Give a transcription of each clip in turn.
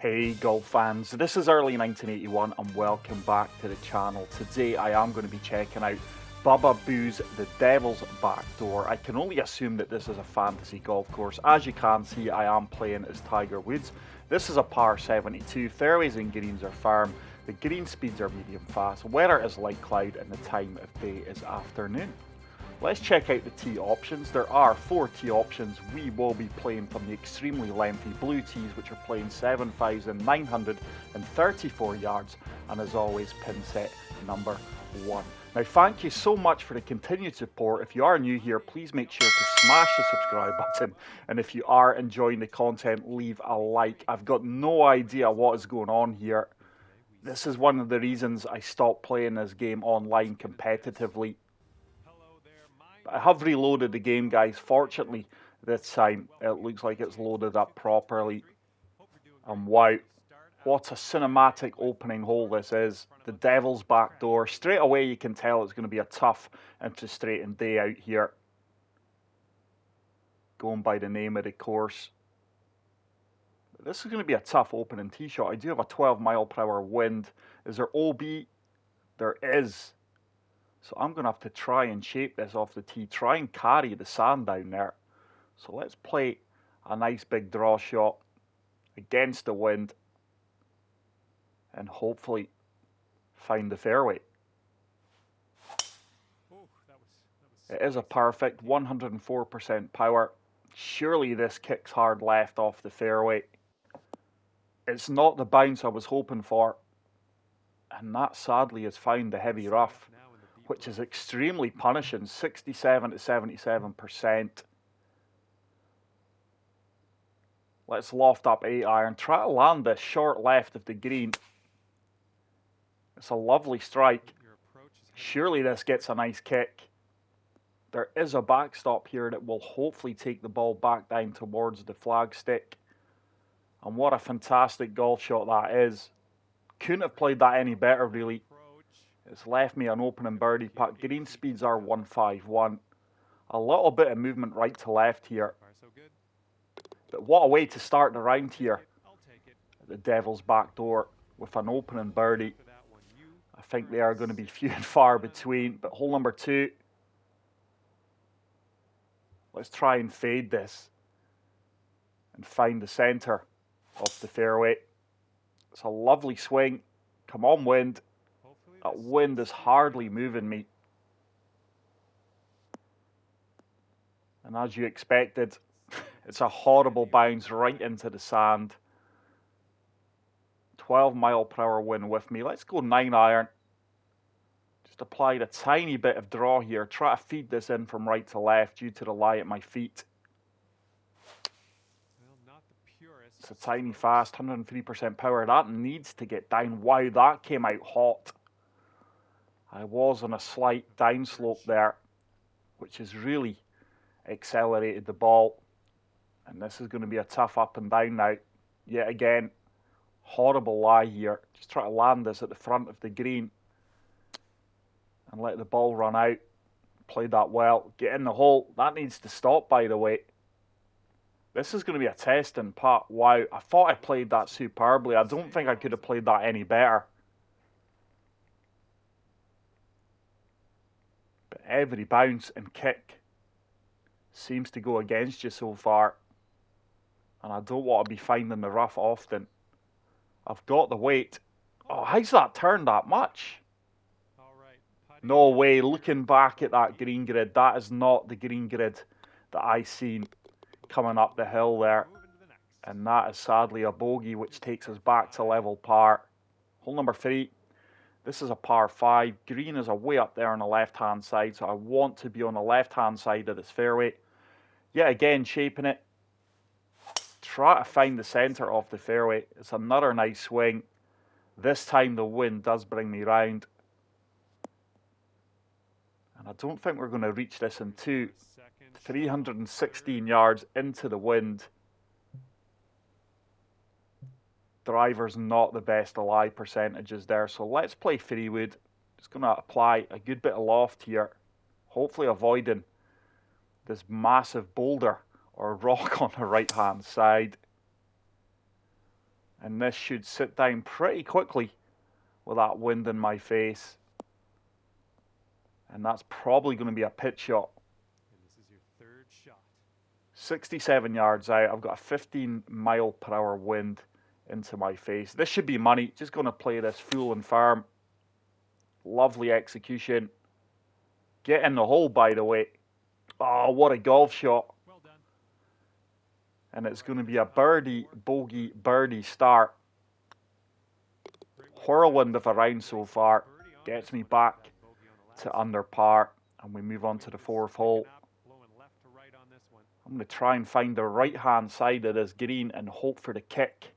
Hey golf fans, this is early 1981 and welcome back to the channel. Today I am going to be checking out Bubba Boo's The Devil's Backdoor. I can only assume that this is a fantasy golf course. As you can see, I am playing as Tiger Woods. This is a par 72, fairways and greens are firm, the green speeds are medium fast, weather is light cloud and the time of day is afternoon. Let's check out the tee options. There are 4 tee options. We will be playing from the extremely lengthy blue tees, which are playing 7,934 yards, and as always, pin set number 1. Now, thank you so much for the continued support. If you are new here, please make sure to smash the subscribe button, and if you are enjoying the content, leave a like. I've got no idea what is going on here. This is one of the reasons I stopped playing this game online competitively. I have reloaded the game, guys. Fortunately, this time it looks like it's loaded up properly. And wow, what a cinematic opening hole this is. The Devil's Backdoor. Straight away you can tell it's going to be a tough and frustrating day out here. Going by the name of the course. This is going to be a tough opening tee shot. I do have a 12-mile-per-hour wind. Is there OB? There is. So I'm going to have to try and shape this off the tee, try and carry the sand down there. So let's play a nice big draw shot against the wind and hopefully find the fairway. It is a perfect 104% power. Surely this kicks hard left off the fairway. It's not the bounce I was hoping for. And that sadly has found the heavy rough, which is extremely punishing, 67 to 77%. Let's loft up 8-iron, try to land this short left of the green. It's a lovely strike. Surely this gets a nice kick. There is a backstop here that will hopefully take the ball back down towards the flagstick. And what a fantastic golf shot that is. Couldn't have played that any better, really. It's left me an opening birdie putt. Green speeds are 151. A little bit of movement right to left here. But what a way to start the round here. The Devil's Backdoor with an opening birdie. I think they are going to be few and far between. But hole number 2. Let's try and fade this. And find the centre of the fairway. It's a lovely swing. Come on, wind. That wind is hardly moving me. And as you expected, it's a horrible bounce right into the sand. 12-mile-per-hour wind with me. Let's go 9-iron. Just applied a tiny bit of draw here. Try to feed this in from right to left due to the lie at my feet. It's a tiny fast, 103% power. That needs to get down. Wow, that came out hot. I was on a slight downslope there, which has really accelerated the ball. And this is going to be a tough up and down now. Yet again, horrible lie here. Just try to land this at the front of the green and let the ball run out. Played that well. Get in the hole. That needs to stop, by the way. This is going to be a testing putt. Wow, I thought I played that superbly. I don't think I could have played that any better. But every bounce and kick seems to go against you so far. And I don't want to be finding the rough often. I've got the weight. Oh, how's that turned that much? No way. Looking back at that green grid, that is not the green grid that I seen coming up the hill there. And that is sadly a bogey, which takes us back to level par. Hole number 3. This is a par 5. Green is way up there on the left-hand side, so I want to be on the left-hand side of this fairway. Yet again, shaping it. Try to find the centre of the fairway. It's another nice swing. This time the wind does bring me round. And I don't think we're going to reach this in 2. 316 yards into the wind. Driver's not the best lie percentages there, so let's play Freewood. Just going to apply a good bit of loft here, hopefully avoiding this massive boulder or rock on the right hand side. And this should sit down pretty quickly with that wind in my face. And that's probably going to be a pitch shot. And this is your third shot. 67 yards out. I've got a 15 mile per hour wind into my face. This should be money. Just going to play this full and firm. Lovely execution. Get in the hole, by the way. Oh, what a golf shot. Well done. And it's going to be a birdie, bogey, birdie start. Whirlwind of a round so far. Gets me back to under par. And we move on to the fourth hole. I'm going to try and find the right-hand side of this green and hope for the kick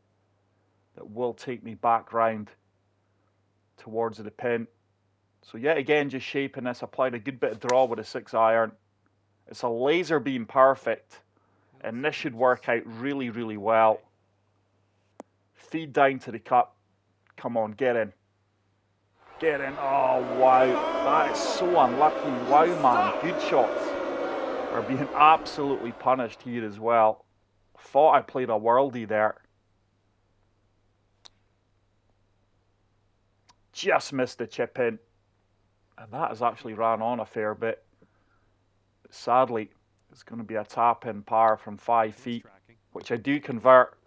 that will take me back round towards the pin. So yet again, just shaping this. Applied a good bit of draw with a 6-iron. It's a laser beam perfect. And this should work out really, really well. Feed down to the cup. Come on, get in. Get in. Oh, wow. That is so unlucky. Wow, man. Good shots are being absolutely punished here as well. Thought I played a worldie there. Just missed the chip in. And that has actually ran on a fair bit. But sadly, it's going to be a tap-in par from 5 feet, which I do convert,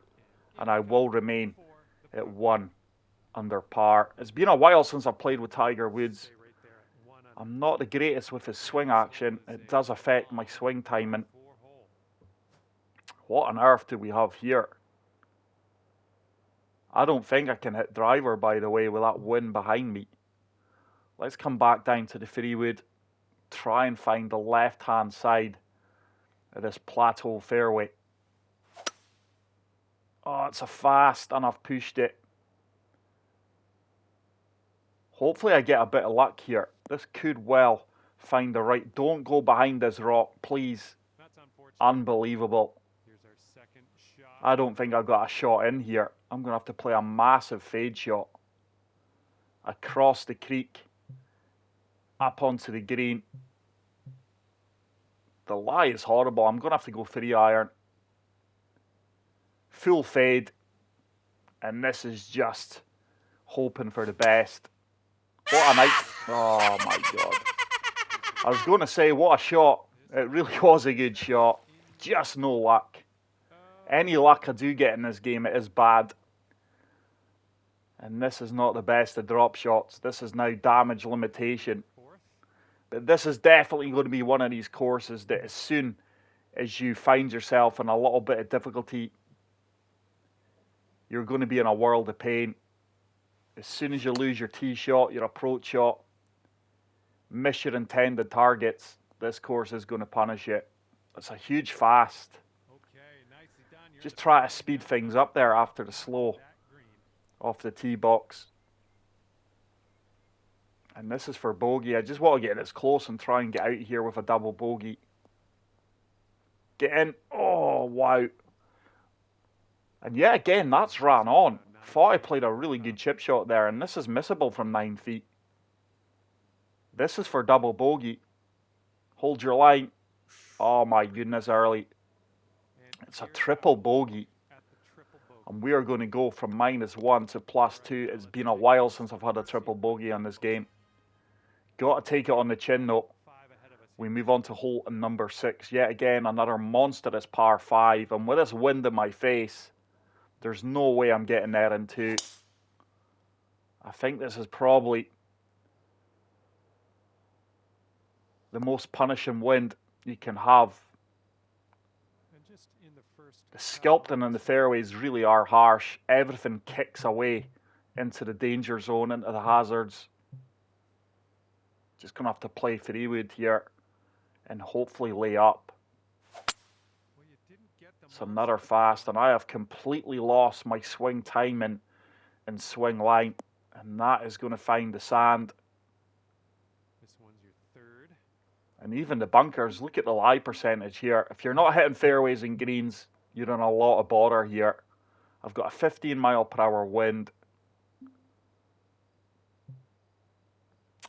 and I will remain at 1 under par. It's been a while since I've played with Tiger Woods. I'm not the greatest with his swing action. It does affect my swing timing. What on earth do we have here? I don't think I can hit driver, by the way, with that wind behind me. Let's come back down to the fairway. Try and find the left-hand side of this plateau fairway. Oh, it's a fast, and I've pushed it. Hopefully I get a bit of luck here. This could well find the right. Don't go behind this rock, please. Unbelievable. I don't think I've got a shot in here. I'm going to have to play a massive fade shot. Across the creek. Up onto the green. The lie is horrible. I'm going to have to go 3-iron. Full fade. And this is just hoping for the best. What a night. Oh my God. I was going to say, what a shot. It really was a good shot. Just no luck. Any luck I do get in this game, it is bad. And this is not the best of drop shots. This is now damage limitation. But this is definitely going to be one of these courses that as soon as you find yourself in a little bit of difficulty, you're going to be in a world of pain. As soon as you lose your tee shot, your approach shot, miss your intended targets, this course is going to punish you. It's a huge fast. Just try to speed things up there after the slow off the tee box. And this is for bogey. I just want to get this close and try and get out here with a double bogey. Get in. Oh, wow. And yeah, again, that's ran on. Thought I played a really good chip shot there, and this is missable from 9 feet. This is for double bogey. Hold your line. Oh my goodness, early. It's a triple bogey. And we are going to go from -1 to +2. It's been a while since I've had a triple bogey on this game. Got to take it on the chin though. We move on to hole number 6. Yet again, another monstrous par 5. And with this wind in my face, there's no way I'm getting there in 2. I think this is probably the most punishing wind you can have. The sculpting in the fairways really are harsh. Everything kicks away into the danger zone, into the hazards. Just going to have to play fairway here and hopefully lay up. It's another fast, and I have completely lost my swing timing and swing line, and that is going to find the sand. This one's your third. And even the bunkers, look at the lie percentage here. If you're not hitting fairways and greens, you're in a lot of bother here. I've got a 15 mile per hour wind.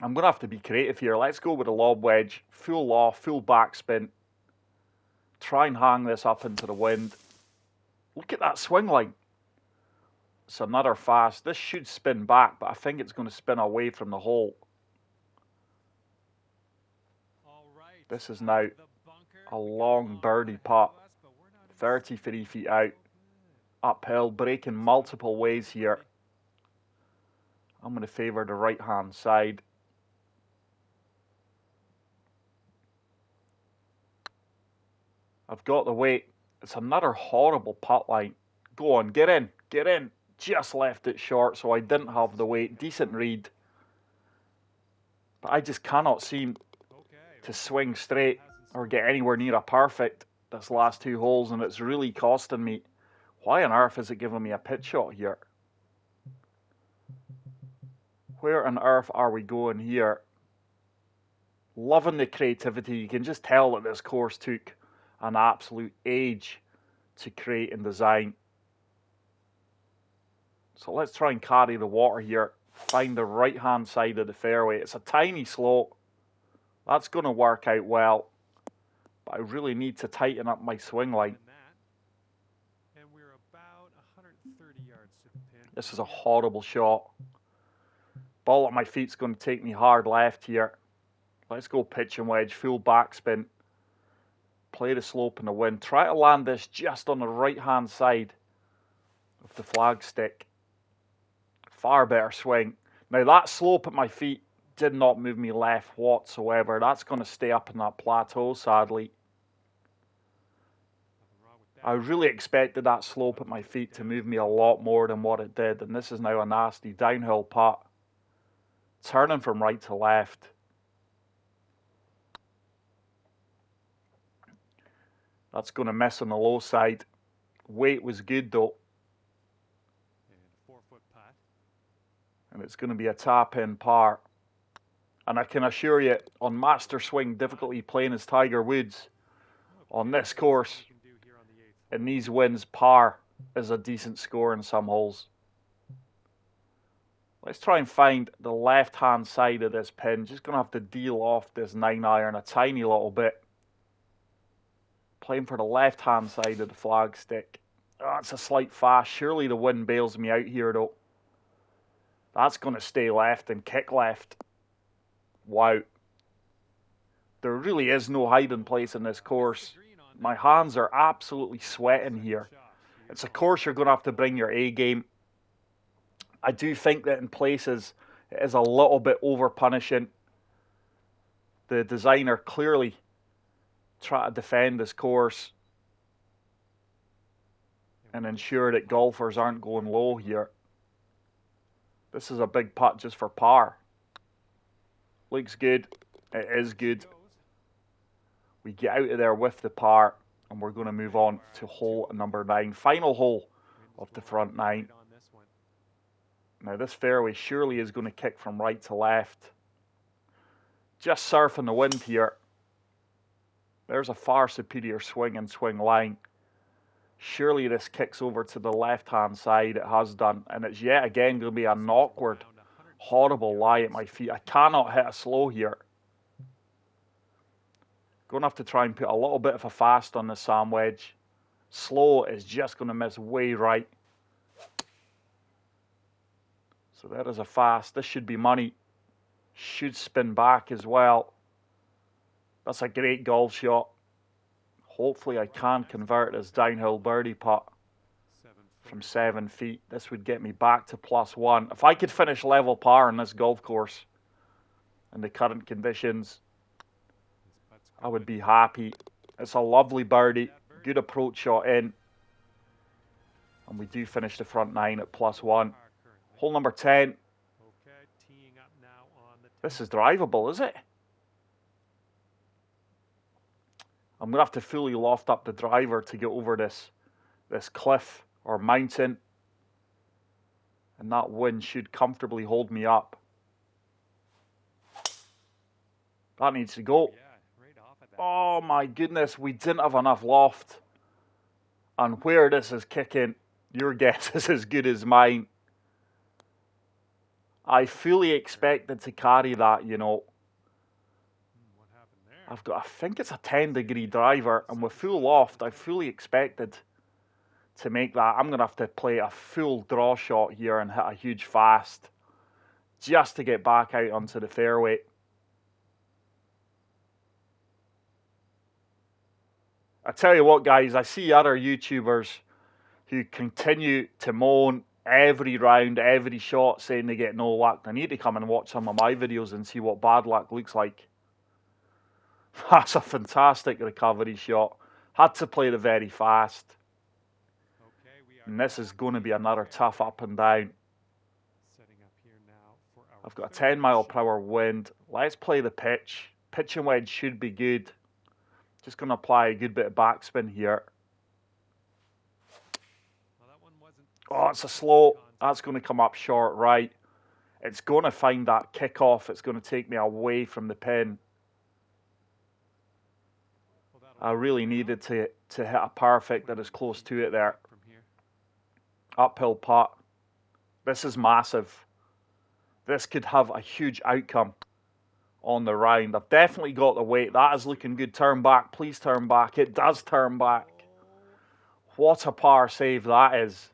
I'm going to have to be creative here. Let's go with a lob wedge. Full loft, full backspin. Try and hang this up into the wind. Look at that swing line. It's another fast. This should spin back, but I think it's going to spin away from the hole. This is now a long birdie putt. 33 feet out. Uphill, breaking multiple ways here. I'm going to favour the right-hand side. I've got the weight. It's another horrible putt line. Go on, get in, get in. Just left it short, so I didn't have the weight. Decent read. But I just cannot seem to swing straight or get anywhere near a perfect this last two holes, and it's really costing me. Why on earth is it giving me a pitch shot here? Where on earth are we going here? Loving the creativity. You can just tell that this course took an absolute age to create and design. So let's try and carry the water here. Find the right-hand side of the fairway. It's a tiny slope. That's going to work out well. But I really need to tighten up my swing line. And we're about 130 yards to the pin. This is a horrible shot. Ball at my feet's going to take me hard left here. Let's go pitch and wedge. Full backspin. Play the slope in the wind. Try to land this just on the right-hand side of the flagstick. Far better swing. Now that slope at my feet did not move me left whatsoever. That's going to stay up in that plateau, sadly. I really expected that slope at my feet to move me a lot more than what it did. And this is now a nasty downhill putt. Turning from right to left. That's going to miss on the low side. Weight was good though. And 4-foot putt. And it's going to be a tap-in par. And I can assure you, on master swing difficulty playing as Tiger Woods, on this course, in these wins, par is a decent score in some holes. Let's try and find the left-hand side of this pin. Just going to have to deal off this 9-iron a tiny little bit. Playing for the left-hand side of the flagstick. Oh, it's a slight fast. Surely the wind bails me out here, though. That's going to stay left and kick left. Wow. There really is no hiding place in this course. My hands are absolutely sweating here. It's a course you're going to have to bring your A game. I do think that in places it is a little bit over-punishing. The designer clearly tried to defend this course and ensure that golfers aren't going low here. This is a big putt just for par. Looks good. It is good. We get out of there with the par, and we're going to move on to hole number 9. Final hole of the front 9. Now this fairway surely is going to kick from right to left. Just surfing the wind here. There's a far superior swing and swing line. Surely this kicks over to the left-hand side. It has done. And it's yet again going to be an awkward, horrible lie at my feet. I cannot hit a slow here. Going to have to try and put a little bit of a fast on the sand wedge. Slow is just going to miss way right. So there is a fast. This should be money. Should spin back as well. That's a great golf shot. Hopefully I can convert this downhill birdie putt from 7 feet. This would get me back to +1. If I could finish level par on this golf course in the current conditions, I would be happy. It's a lovely birdie. Good approach shot in. And we do finish the front 9 at +1. Hole number 10. This is drivable, is it? I'm going to have to fully loft up the driver to get over this cliff or mountain. And that wind should comfortably hold me up. That needs to go. Oh my goodness, we didn't have enough loft. And where this is kicking, your guess is as good as mine. I fully expected to carry that, you know. I think it's a 10-degree driver, and with full loft, I fully expected to make that. I'm going to have to play a full draw shot here and hit a huge fast just to get back out onto the fairway. I tell you what, guys, I see other YouTubers who continue to moan every round, every shot, saying they get no luck. They need to come and watch some of my videos and see what bad luck looks like. That's a fantastic recovery shot. Had to play the very fast. And this is going to be another tough up and down. I've got a 10 mile per hour wind. Let's play the pitch. Pitch and wedge should be good. Just going to apply a good bit of backspin here. Oh, it's a slow. That's going to come up short right. It's going to find that kickoff. It's going to take me away from the pin. I really needed to hit a perfect that is close to it there. Uphill putt. This is massive. This could have a huge outcome on the round. I've definitely got the weight. That is looking good. Turn back. Please turn back. It does turn back. What a par save that is.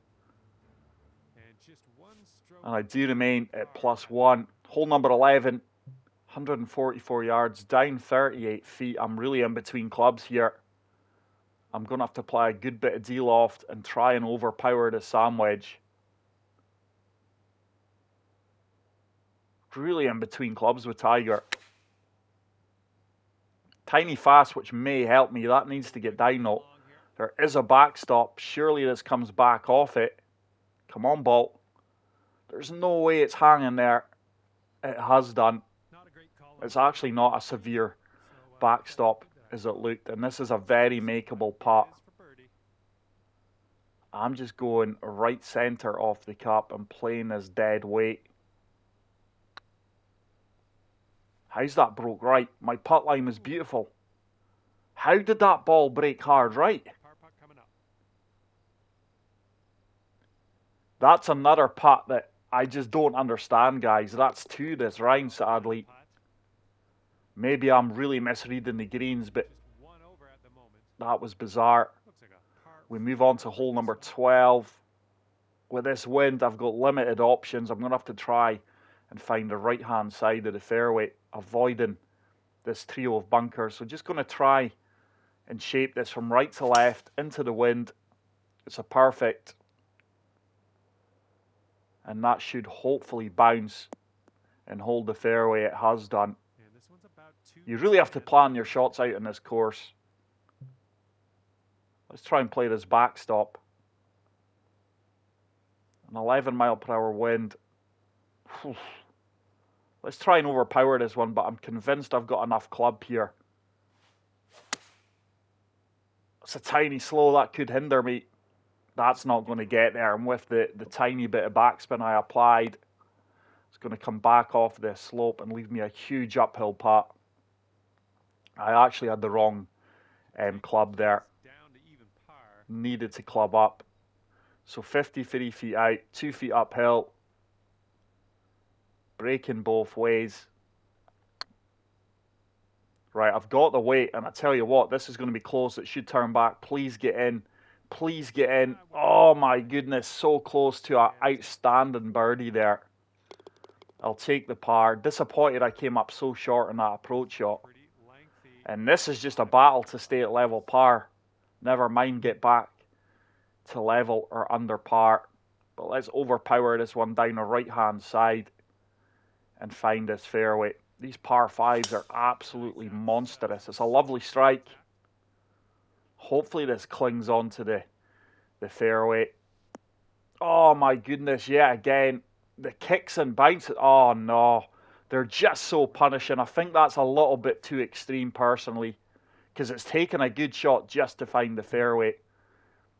And I do remain at +1. Hole number 11. 144 yards. Down 38 feet. I'm really in between clubs here. I'm going to have to apply a good bit of D-loft and try and overpower the sand wedge. Really in between clubs with Tiger. Tiny fast, which may help me. That needs to get down though. There is a backstop. Surely this comes back off it. Come on, ball. There's no way it's hanging there. It has done. It's actually not a severe backstop as it looked. And this is a very makeable putt. I'm just going right centre off the cup and playing this dead weight. How's that broke right? My putt line was beautiful. How did that ball break hard right? That's another putt that I just don't understand, guys. That's 2 this round, sadly. Maybe I'm really misreading the greens, but that was bizarre. We move on to hole number 12. With this wind, I've got limited options. I'm going to have to try and find the right-hand side of the fairway, avoiding this trio of bunkers. So just going to try and shape this from right to left into the wind. It's a perfect. And that should hopefully bounce and hold the fairway. It has done. You really have to plan your shots out in this course. Let's try and play this backstop. An 11 mile per hour wind. Let's try and overpower this one, but I'm convinced I've got enough club here. It's a tiny slow. That could hinder me. That's not going to get there. And with the tiny bit of backspin I applied, it's going to come back off this slope and leave me a huge uphill putt. I actually had the wrong club there. Needed to club up. So 53 feet out, 2 feet uphill. Breaking both ways. Right, I've got the weight, and I tell you what, this is going to be close. It should turn back. Please get in. Please get in. Oh my goodness, so close to an outstanding birdie there. I'll take the par. Disappointed I came up so short on that approach shot. And this is just a battle to stay at level par. Never mind get back to level or under par. But let's overpower this one down the right-hand side and find this fairway. These par 5s are absolutely monstrous. It's a lovely strike. Hopefully this clings on to the fairway. Oh my goodness, yeah, again. The kicks and bounces. Oh no. They're just so punishing. I think that's a little bit too extreme personally, because it's taken a good shot just to find the fairway.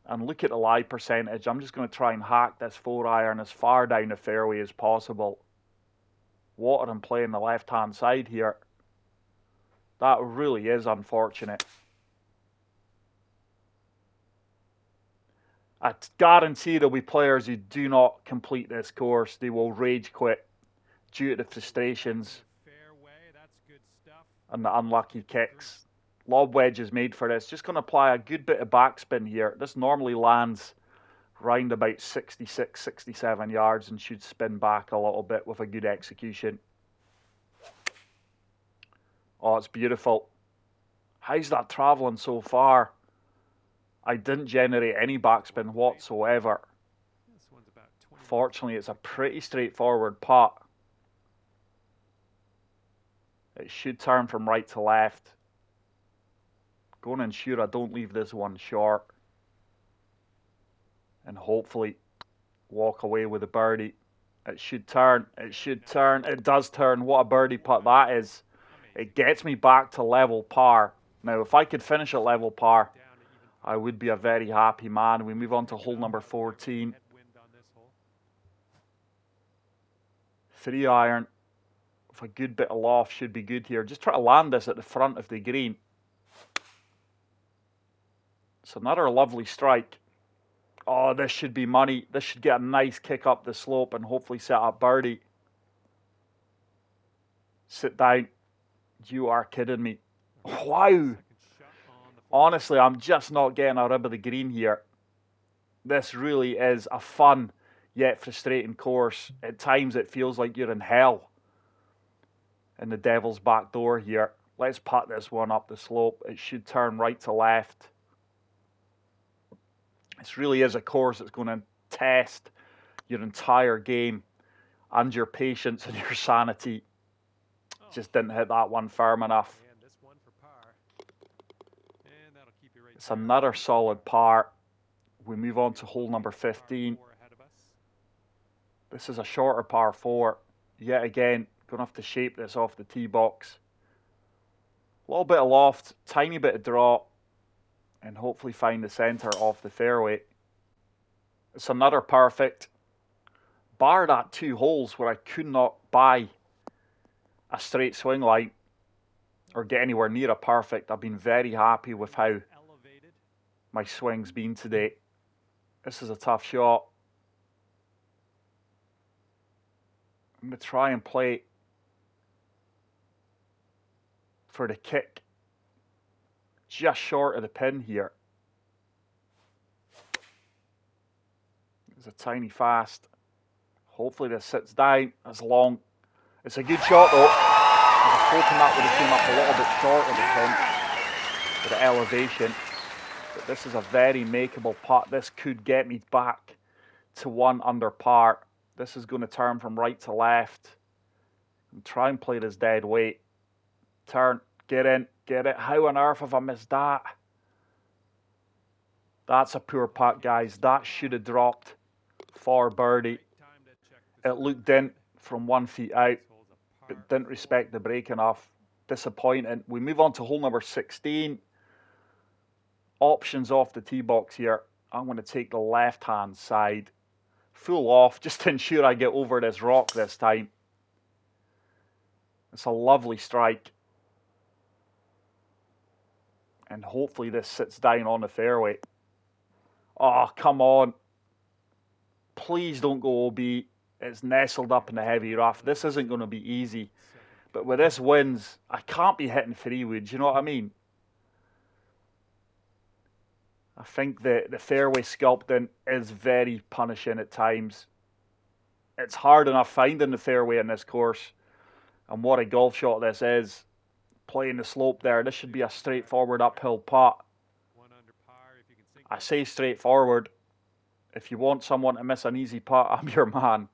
And look at the lie percentage. I'm just going to try and hack this 4-iron as far down the fairway as possible. Water and play on the left-hand side here. That really is unfortunate. I guarantee there'll be players who do not complete this course. They will rage quit due to the frustrations and the unlucky kicks. Lob wedge is made for this. Just going to apply a good bit of backspin here. This normally lands round about 66, 67 yards and should spin back a little bit with a good execution. Oh, it's beautiful. How's that travelling so far? I didn't generate any backspin whatsoever. This one's about 20. Fortunately, it's a pretty straightforward putt. It should turn from right to left. Going to ensure I don't leave this one short. And hopefully walk away with a birdie. It should turn. It should turn. It does turn. What a birdie putt that is. It gets me back to level par. Now, if I could finish at level par, I would be a very happy man. We move on to hole number 14. 3 iron. With a good bit of loft should be good here. Just try to land this at the front of the green. It's another lovely strike. Oh, this should be money. This should get a nice kick up the slope and hopefully set up birdie. Sit down. You are kidding me. Wow. Honestly, I'm just not getting a rib of the green here. This really is a fun yet frustrating course. At times it feels like you're in hell. In the devil's back door here. Let's putt this one up the slope. It should turn right to left. This really is a course that's going to test your entire game and your patience and your sanity. Just didn't hit that one firm enough. It's another solid par. We move on to hole number 15. This is a shorter par 4. Yet again, going to have to shape this off the tee box. A little bit of loft, tiny bit of draw, and hopefully find the centre off the fairway. It's another perfect. Bar that 2 holes where I could not buy a straight swing line or get anywhere near a perfect, I've been very happy with how my swing's been today. This is a tough shot. I'm going to try and play for the kick. Just short of the pin here. It's a tiny fast. Hopefully this sits down as long. It's a good shot though. I was hoping that would have came up a little bit short of the pin for the elevation. But this is a very makeable putt. This could get me back to 1 under par. This is going to turn from right to left. And try and play this dead weight. Turn, get in, get it. How on earth have I missed that? That's a poor putt, guys. That should have dropped for birdie. It looked in from 1 foot out, but didn't respect the break enough. Disappointing. We move on to hole number 16. Options off the tee box here. I'm going to take the left-hand side. Full off, just to ensure I get over this rock this time. It's a lovely strike. And hopefully this sits down on the fairway. Oh, come on. Please don't go OB. It's nestled up in the heavy rough. This isn't going to be easy. But with this winds, I can't be hitting 3 wood. You know what I mean? I think the fairway sculpting is very punishing at times. It's hard enough finding the fairway in this course. And what a golf shot this is. Playing the slope there. This should be a straightforward uphill putt. I say straightforward. If you want someone to miss an easy putt, I'm your man.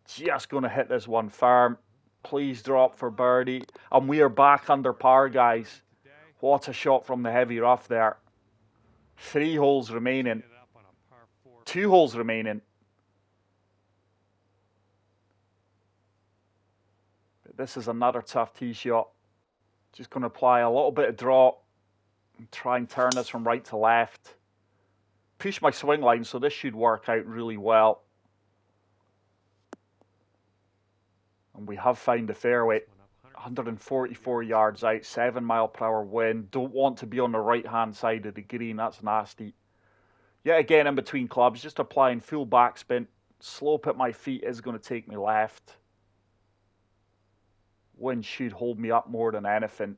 Just going to hit this one firm. Please drop for birdie. And we are back under par, guys. What a shot from the heavy rough there. 3 holes remaining. 2 holes remaining. But this is another tough tee shot. Just going to apply a little bit of draw. And try and turn this from right to left. Push my swing line, so this should work out really well. And we have found the fairway. 144 yards out, 7-mile-per-hour wind. Don't want to be on the right-hand side of the green. That's nasty. Yet again, in between clubs, just applying full backspin. Slope at my feet is going to take me left. Wind should hold me up more than anything.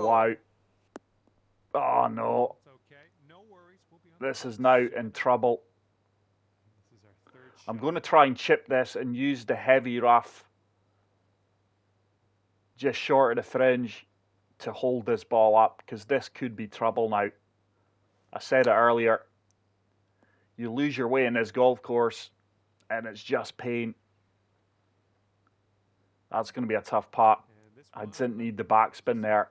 Wow. Oh, no. It's okay. No worries. We'll be on This is now in trouble. This is our third I'm shot. going to try and chip this and use the heavy rough just short of the fringe to hold this ball up, because this could be trouble now. I said it earlier. You lose your way in this golf course and it's just pain. That's going to be a tough putt. I didn't need the backspin there.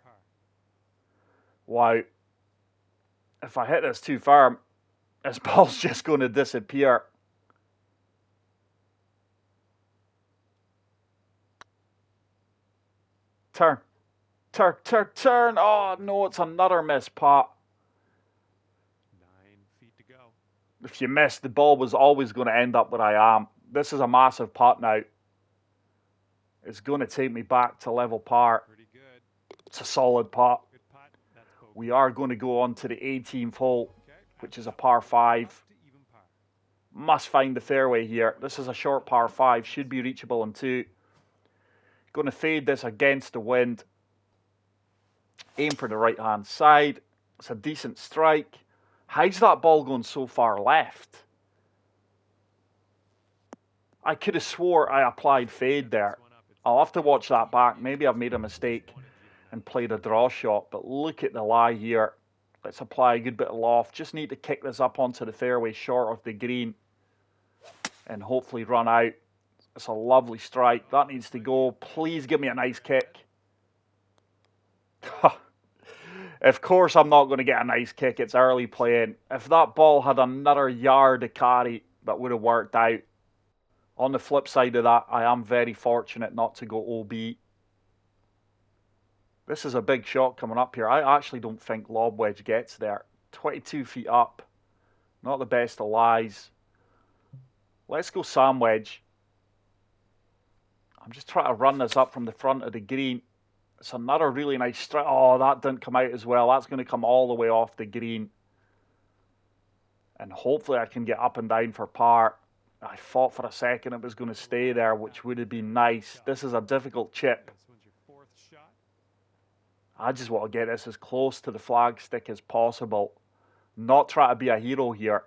Wow. If I hit this too firm, this ball's just going to disappear. Turn. Turn, turn, turn. Oh, no, it's another missed putt. 9 feet to go. If you miss, the ball was always going to end up where I am. This is a massive putt now. It's going to take me back to level par. Pretty good. It's a solid putt. Good putt. That's bogey. We are going to go on to the 18th hole, Okay. which is a par 5. Up to even par. Must find the fairway here. This is a short par 5. Should be reachable in 2. Going to fade this against the wind. Aim for the right-hand side. It's a decent strike. How's that ball going so far left? I could have swore I applied fade there. I'll have to watch that back. Maybe I've made a mistake and played a draw shot. But look at the lie here. Let's apply a good bit of loft. Just need to kick this up onto the fairway short of the green and hopefully run out. It's a lovely strike. That needs to go. Please give me a nice kick. Of course I'm not going to get a nice kick. It's early playing. If that ball had another yard to carry, that would have worked out. On the flip side of that, I am very fortunate not to go OB. This is a big shot coming up here. I actually don't think lob wedge gets there. 22 feet up. Not the best of lies. Let's go sand wedge. I'm just trying to run this up from the front of the green. It's another really nice strike. Oh, that didn't come out as well. That's going to come all the way off the green. And hopefully I can get up and down for par. I thought for a second it was going to stay there, which would have been nice. This is a difficult chip. This one's your 4th shot. I just want to get this as close to the flag stick as possible. Not try to be a hero here.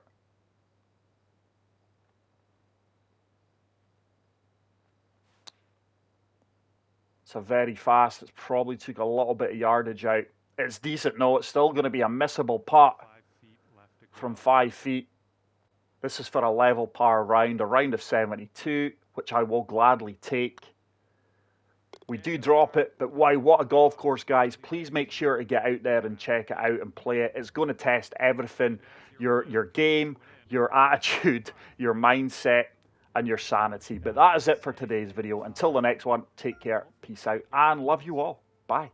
It's a very fast. It's probably took a little bit of yardage out. It's decent. No, it's still going to be a missable putt 5 feet left to go. from 5 feet. This is for a level par round, a round of 72, which I will gladly take. We do drop it, but wow, what a golf course, guys. Please make sure to get out there and check it out and play it. It's going to test everything, your game, your attitude, your mindset, and your sanity. But that is it for today's video. Until the next one, take care, peace out, and love you all. Bye.